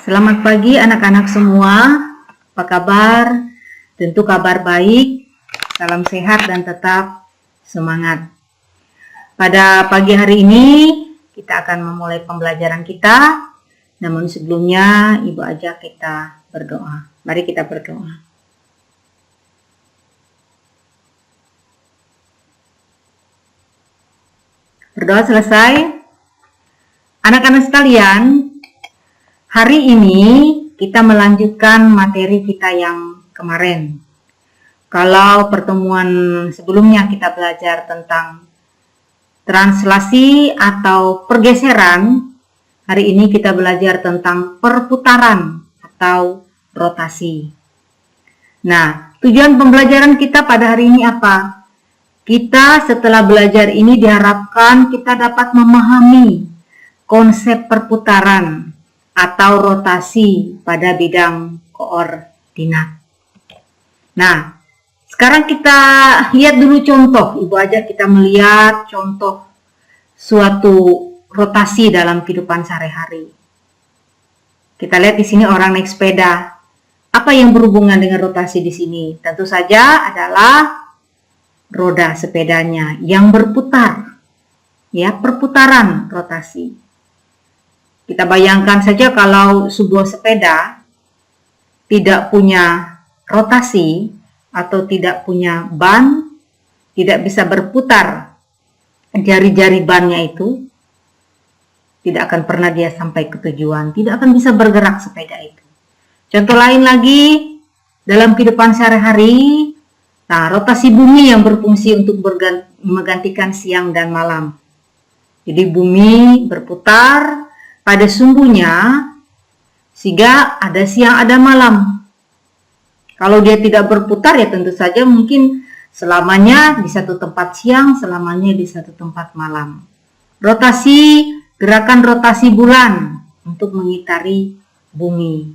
Selamat pagi anak-anak semua, apa kabar? Tentu kabar baik, salam sehat dan tetap semangat. Pada pagi hari ini kita akan memulai pembelajaran kita, namun sebelumnya Ibu ajak kita berdoa. Mari kita berdoa. Berdoa selesai. Anak-anak sekalian, hari ini kita melanjutkan materi kita yang kemarin. Kalau pertemuan sebelumnya kita belajar tentang translasi atau pergeseran, hari ini kita belajar tentang perputaran atau rotasi. Nah, tujuan pembelajaran kita pada hari ini apa? Kita setelah belajar ini diharapkan kita dapat memahami konsep perputaran atau rotasi pada bidang koordinat. Nah, sekarang kita lihat dulu contoh. Ibu ajak kita melihat contoh suatu rotasi dalam kehidupan sehari-hari. Kita lihat di sini orang naik sepeda. Apa yang berhubungan dengan rotasi di sini? Tentu saja adalah roda sepedanya yang berputar. Ya, perputaran rotasi. Kita bayangkan saja kalau sebuah sepeda tidak punya rotasi atau tidak punya ban, tidak bisa berputar jari-jari bannya itu, tidak akan pernah dia sampai ke tujuan, tidak akan bisa bergerak sepeda itu. Contoh lain lagi, dalam kehidupan sehari-hari, nah, rotasi bumi yang berfungsi untuk menggantikan siang dan malam. Jadi bumi berputar pada sumbunya sehingga ada siang ada malam. Kalau dia tidak berputar ya tentu saja mungkin selamanya di satu tempat siang, selamanya di satu tempat malam. Rotasi, gerakan rotasi bulan untuk mengitari bumi.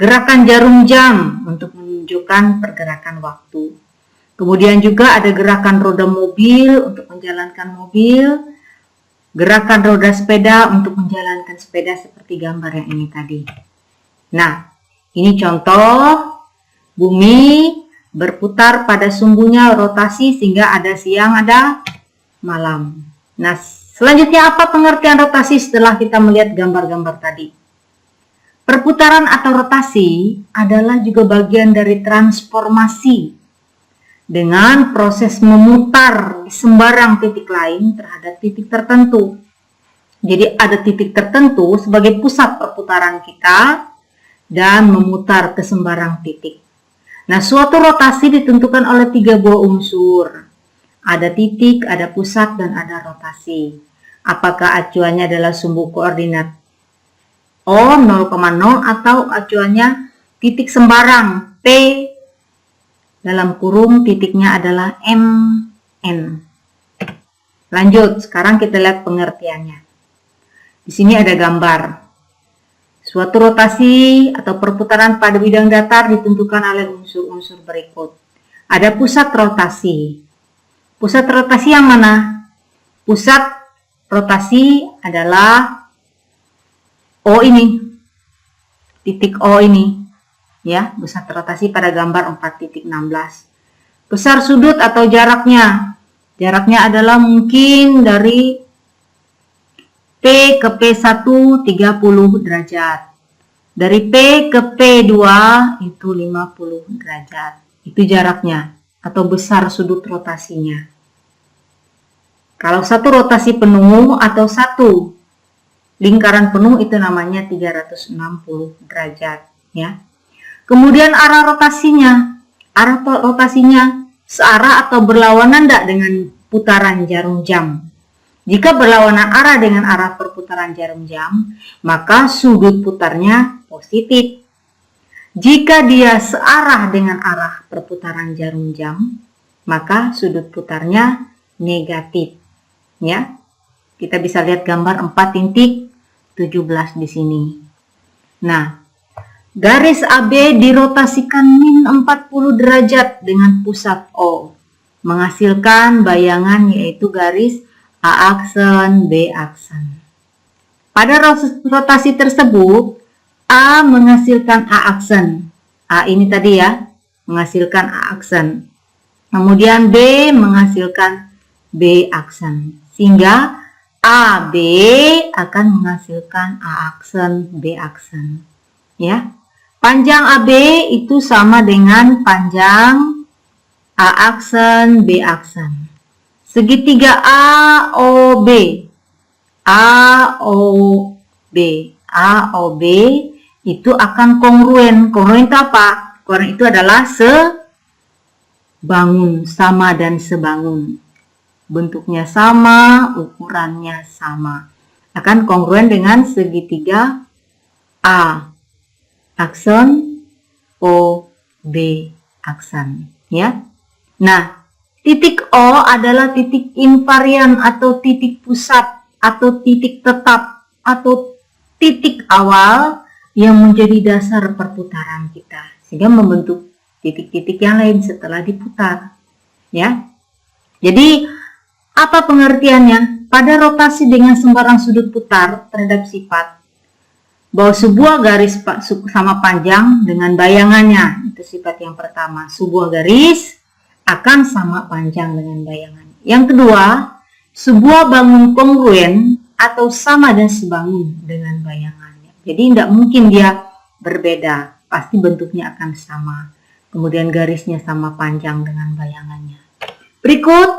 Gerakan jarum jam untuk menunjukkan pergerakan waktu. Kemudian juga ada gerakan roda mobil untuk menjalankan mobil, gerakan roda sepeda untuk menjalankan sepeda seperti gambar yang ini tadi. Nah, ini contoh bumi berputar pada sumbunya rotasi sehingga ada siang, ada malam. Nah, selanjutnya apa pengertian rotasi setelah kita melihat gambar-gambar tadi? Perputaran atau rotasi adalah juga bagian dari transformasi dengan proses memutar di sembarang titik lain terhadap titik tertentu. Jadi ada titik tertentu sebagai pusat perputaran kita dan memutar ke sembarang titik. Nah, suatu rotasi ditentukan oleh 3 buah unsur. Ada titik, ada pusat, dan ada rotasi. Apakah acuannya adalah sumbu koordinat O 0,0 atau acuannya titik sembarang P dalam kurung titiknya adalah MN. Lanjut, sekarang kita lihat pengertiannya. Di sini ada gambar. Suatu rotasi atau perputaran pada bidang datar ditentukan oleh unsur-unsur berikut. Ada pusat rotasi. Pusat rotasi yang mana? Pusat rotasi adalah O ini. Titik O ini. Ya, pusat rotasi pada gambar 4.16. Besar sudut atau jaraknya. Jaraknya adalah mungkin dari P ke P1 30 derajat. Dari P ke P2 itu 50 derajat. Itu jaraknya atau besar sudut rotasinya. Kalau satu rotasi penuh atau satu lingkaran penuh itu namanya 360 derajat, ya. Kemudian arah rotasinya searah atau berlawanan tidak dengan putaran jarum jam. Jika berlawanan arah dengan arah perputaran jarum jam, maka sudut putarnya positif. Jika dia searah dengan arah perputaran jarum jam, maka sudut putarnya negatif. Ya, kita bisa lihat gambar 4.17 di sini. Nah, garis AB dirotasikan min 40 derajat dengan pusat O, menghasilkan bayangan yaitu garis A aksen, B aksen. Pada rotasi tersebut, A menghasilkan A aksen. A ini tadi ya, menghasilkan A aksen. Kemudian B menghasilkan B aksen. Sehingga AB akan menghasilkan A aksen, B aksen. Ya. Panjang AB itu sama dengan panjang A aksen, B aksen. Segitiga AOB. AOB. AOB itu akan kongruen. Kongruen itu apa? Kongruen itu adalah sebangun, sama dan sebangun. Bentuknya sama, ukurannya sama. Akan kongruen dengan segitiga A aksen, O, B aksen. Ya. Nah, titik O adalah titik invarian atau titik pusat atau titik tetap atau titik awal yang menjadi dasar perputaran kita, sehingga membentuk titik-titik yang lain setelah diputar. Ya. Jadi, apa pengertiannya? Pada rotasi dengan sembarang sudut putar terhadap sifat, bahwa sebuah garis sama panjang dengan bayangannya, itu sifat yang pertama. Sebuah garis akan sama panjang dengan bayangannya. Yang kedua, sebuah bangun kongruen atau sama dan sebangun dengan bayangannya. Jadi tidak mungkin dia berbeda, pasti bentuknya akan sama. Kemudian garisnya sama panjang dengan bayangannya. Berikut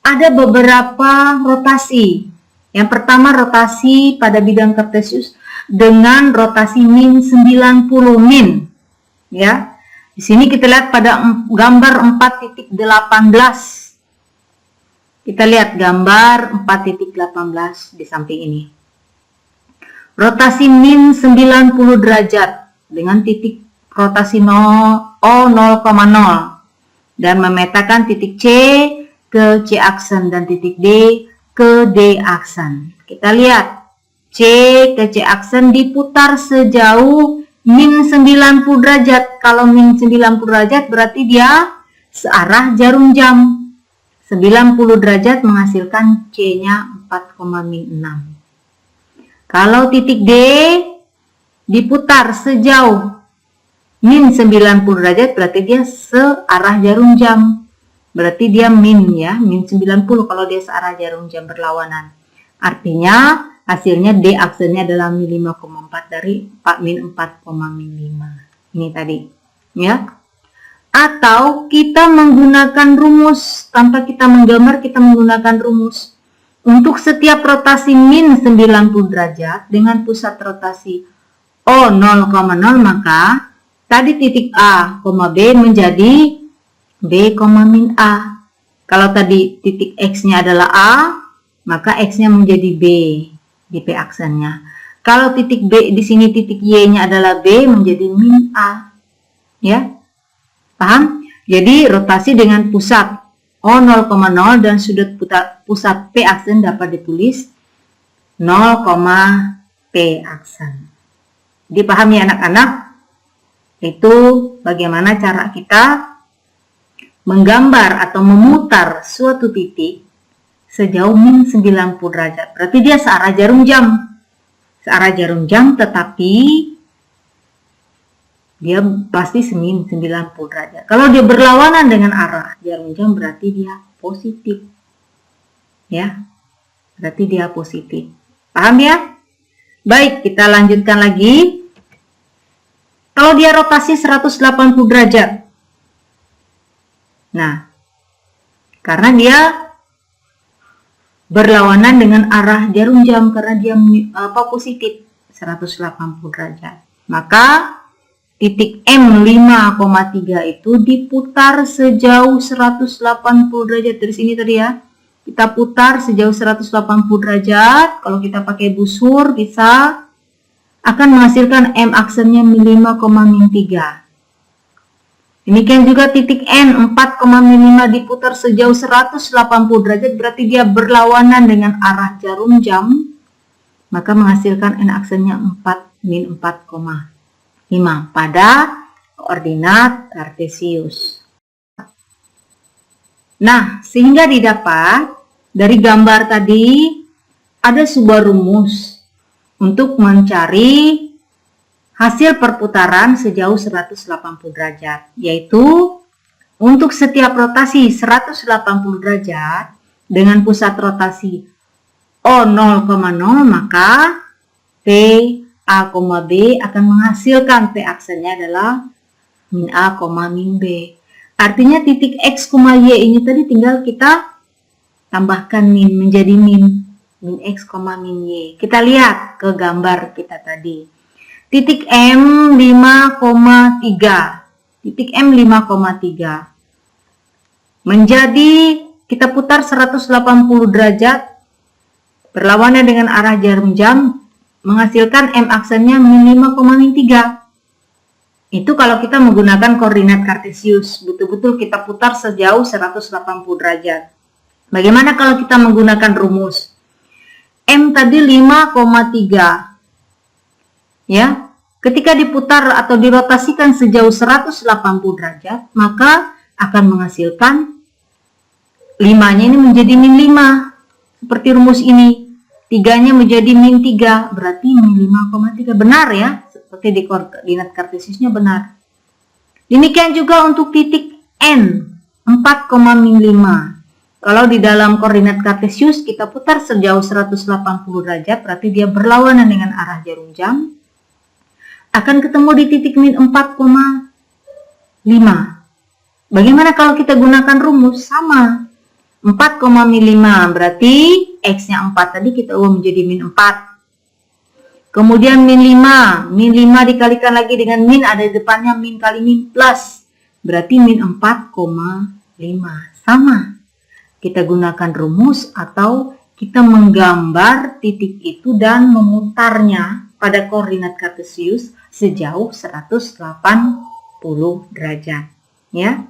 ada beberapa rotasi. Yang pertama rotasi pada bidang kartesius dengan rotasi min 90 min. Ya. Di sini kita lihat pada gambar 4.18. Kita lihat gambar 4.18 di samping ini. Rotasi min 90 derajat dengan titik rotasi O0,0 dan memetakan titik C ke C aksen dan titik D ke D aksen. Kita lihat C ke C aksen diputar sejauh min 90 derajat. Kalau min 90 derajat berarti dia searah jarum jam. 90 derajat menghasilkan C-nya 4,6. Kalau titik D diputar sejauh min 90 derajat berarti dia searah jarum jam. Berarti dia min ya, min 90 kalau dia searah jarum jam berlawanan. Artinya hasilnya D aksennya adalah min 5,4 dari min 4,5. Ini tadi ya. Atau kita menggunakan rumus, tanpa kita menggambar kita menggunakan rumus. Untuk setiap rotasi min 90 derajat dengan pusat rotasi O0,0 maka tadi titik A, B menjadi B, min A. Kalau tadi titik X-nya adalah A, maka X-nya menjadi B di P aksennya. Kalau titik B di sini titik Y-nya adalah B menjadi min A. Ya. Paham? Jadi rotasi dengan pusat O0,0 dan sudut pusat P aksen dapat ditulis 0, P aksen. Dipahami anak-anak? Itu bagaimana cara kita menggambar atau memutar suatu titik sejauh min 90 derajat. Berarti dia searah jarum jam. Searah jarum jam tetapi dia pasti semin 90 derajat. Kalau dia berlawanan dengan arah jarum jam berarti dia positif. Ya. Berarti dia positif. Paham ya? Baik, kita lanjutkan lagi. Kalau dia rotasi 180 derajat. Nah, karena dia berlawanan dengan arah jarum jam karena dia positif 180 derajat. Maka titik M 5,3 itu diputar sejauh 180 derajat dari sini tadi ya. Kita putar sejauh 180 derajat. Kalau kita pakai busur bisa akan menghasilkan M aksennya 5,3. Demikian juga titik N 4,5 diputar sejauh 180 derajat berarti dia berlawanan dengan arah jarum jam. Maka menghasilkan N aksennya 4, 4,5 pada koordinat kartesius. Nah, sehingga didapat dari gambar tadi ada sebuah rumus untuk mencari hasil perputaran sejauh 180 derajat, yaitu untuk setiap rotasi 180 derajat dengan pusat rotasi O0,0, maka P A, B akan menghasilkan P aksennya adalah min A, min B. Artinya titik X, Y ini tadi tinggal kita tambahkan min menjadi min X, min Y. Kita lihat ke gambar kita tadi. Titik M 5,3. Titik M 5,3. Menjadi kita putar 180 derajat berlawanan dengan arah jarum jam, menghasilkan M aksennya min 5,3. Itu kalau kita menggunakan koordinat kartesius, betul-betul kita putar sejauh 180 derajat. Bagaimana kalau kita menggunakan rumus? M tadi 5,3. Ya, ketika diputar atau dirotasikan sejauh 180 derajat, maka akan menghasilkan 5-nya ini menjadi min 5. Seperti rumus ini. 3-nya menjadi min 3, berarti min 5,3. Benar ya, seperti di koordinat kartesiusnya benar. Demikian juga untuk titik N, 4,5. Kalau di dalam koordinat kartesius kita putar sejauh 180 derajat, berarti dia berlawanan dengan arah jarum jam. Akan ketemu di titik min 4,5. Bagaimana kalau kita gunakan rumus? Sama. 4,5 berarti X-nya 4 tadi kita ubah menjadi min 4. Kemudian min 5. Min 5 dikalikan lagi dengan min, ada di depannya min kali min plus. Berarti min 4,5. Sama. Kita gunakan rumus atau kita menggambar titik itu dan memutarnya pada koordinat kartesius sejauh 180 derajat. Ya.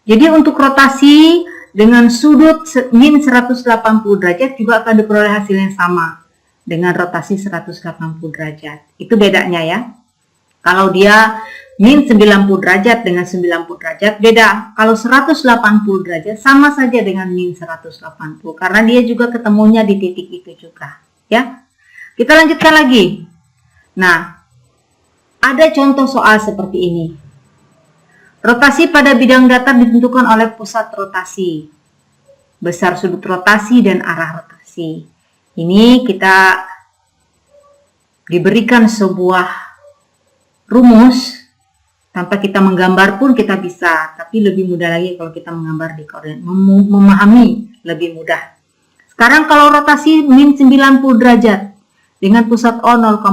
Jadi untuk rotasi dengan sudut min 180 derajat juga akan diperoleh hasil yang sama dengan rotasi 180 derajat. Itu bedanya ya. Kalau dia min 90 derajat dengan 90 derajat beda. Kalau 180 derajat sama saja dengan min 180 karena dia juga ketemunya di titik itu juga, ya. Kita lanjutkan lagi. Nah, ada contoh soal seperti ini. Rotasi pada bidang datar ditentukan oleh pusat rotasi, besar sudut rotasi dan arah rotasi. Ini kita diberikan sebuah rumus, tanpa kita menggambar pun kita bisa, tapi lebih mudah lagi kalau kita menggambar di koordinat, memahami lebih mudah. Sekarang kalau rotasi min 90 derajat dengan pusat O 0,0,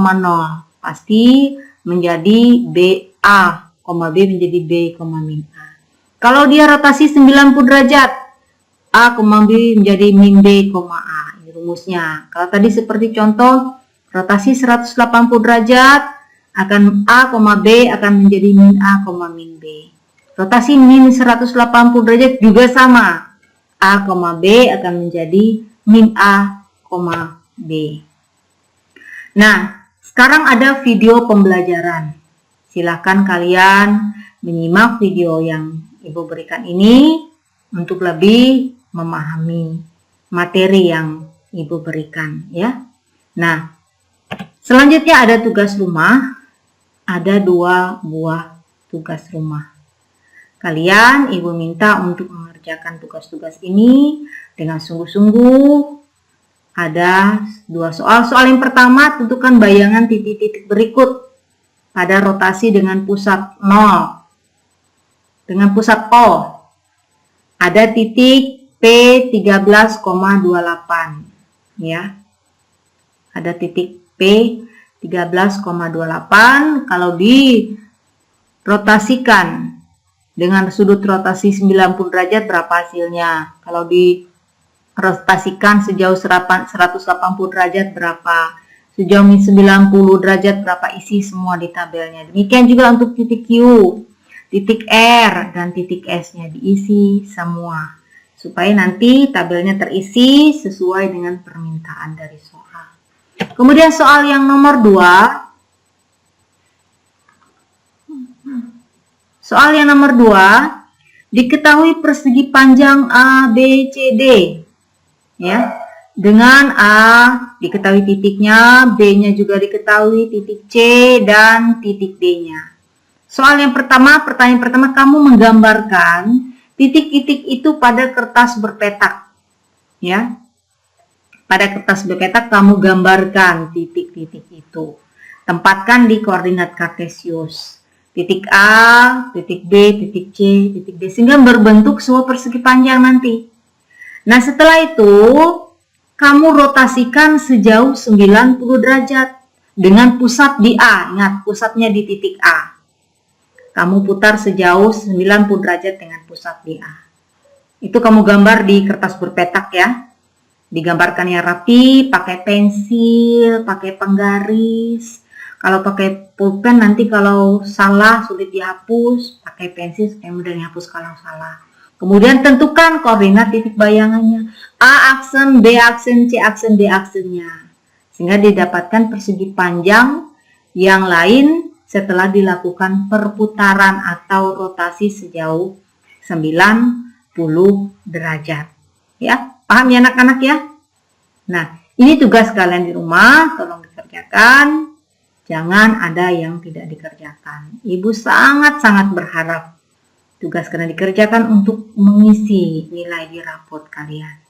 pasti menjadi BA, B menjadi B, min A. Kalau dia rotasi 90 derajat, A, B menjadi min B, A. Ini rumusnya. Kalau tadi seperti contoh, rotasi 180 derajat, akan A, B akan menjadi min A, min B. Rotasi min 180 derajat juga sama. A, B akan menjadi min A, B. Nah, sekarang ada video pembelajaran. Silakan kalian menyimak video yang Ibu berikan ini untuk lebih memahami materi yang Ibu berikan ya. Nah, selanjutnya ada tugas rumah. Ada 2 buah tugas rumah. Kalian Ibu minta untuk mengerjakan tugas-tugas ini dengan sungguh-sungguh. Ada 2 soal. Soal yang pertama, tentukan bayangan titik-titik berikut pada rotasi dengan pusat 0. Dengan pusat O. Ada titik P 13,28. Ya. Ada titik P 13,28. Kalau dirotasikan dengan sudut rotasi 90 derajat berapa hasilnya? Kalau dirotasikan sejauh 180 derajat berapa? Sejauh 90 derajat berapa, isi semua di tabelnya. Demikian juga untuk titik Q, titik R, dan titik S-nya diisi semua. Supaya nanti tabelnya terisi sesuai dengan permintaan dari soal. Kemudian soal yang nomor 2. Soal yang nomor 2, diketahui persegi panjang A, B, C, D. Ya. Dengan A diketahui titiknya, B-nya juga diketahui, titik C dan titik D-nya. Soal yang pertama, pertanyaan pertama, kamu menggambarkan titik-titik itu pada kertas berpetak. Ya. Pada kertas berpetak kamu gambarkan titik-titik itu. Tempatkan di koordinat kartesius. Titik A, titik B, titik C, titik D. Sehingga berbentuk sebuah persegi panjang nanti. Nah, setelah itu kamu rotasikan sejauh 90 derajat dengan pusat di A. Ingat, pusatnya di titik A. Kamu putar sejauh 90 derajat dengan pusat di A. Itu kamu gambar di kertas berpetak ya. Digambarkan yang rapi, pakai pensil, pakai penggaris. Kalau pakai pulpen nanti kalau salah sulit dihapus, pakai pensil supaya mudah dihapus kalau salah. Kemudian tentukan koordinat titik bayangannya. A aksen, B aksen, C aksen, D aksennya. Sehingga didapatkan persegi panjang yang lain setelah dilakukan perputaran atau rotasi sejauh 90 derajat. Ya, paham ya anak-anak ya? Nah, ini tugas kalian di rumah, tolong dikerjakan. Jangan ada yang tidak dikerjakan. Ibu sangat-sangat berharap tugas kalian dikerjakan untuk mengisi nilai di rapot kalian.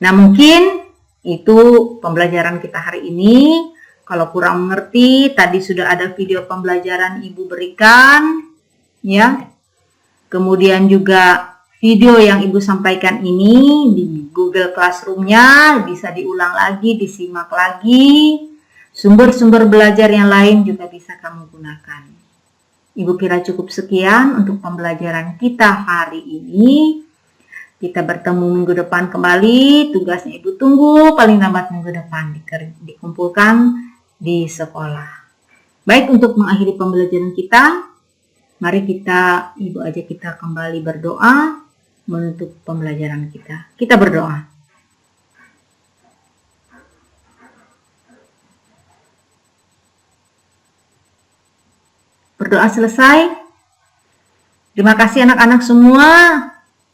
Nah, mungkin itu pembelajaran kita hari ini. Kalau kurang mengerti, tadi sudah ada video pembelajaran Ibu berikan, ya. Kemudian juga video yang Ibu sampaikan ini di Google Classroom-nya bisa diulang lagi, disimak lagi. Sumber-sumber belajar yang lain juga bisa kamu gunakan. Ibu kira cukup sekian untuk pembelajaran kita hari ini. Kita bertemu minggu depan kembali. Tugasnya Ibu tunggu paling lambat minggu depan dikumpulkan di sekolah. Baik, untuk mengakhiri pembelajaran kita, mari Ibu ajak kita kembali berdoa menutup pembelajaran kita. Kita berdoa. Berdoa selesai. Terima kasih anak-anak semua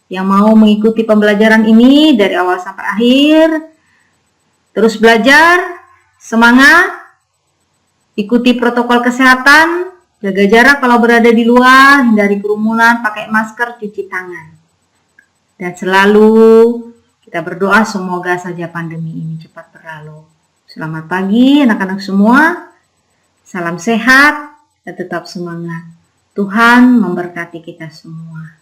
yang mau mengikuti pembelajaran ini dari awal sampai akhir. Terus belajar, semangat. Ikuti protokol kesehatan, jaga jarak kalau berada di luar, hindari kerumunan, pakai masker, cuci tangan. Dan selalu kita berdoa semoga saja pandemi ini cepat berlalu. Selamat pagi anak-anak semua, salam sehat dan tetap semangat. Tuhan memberkati kita semua.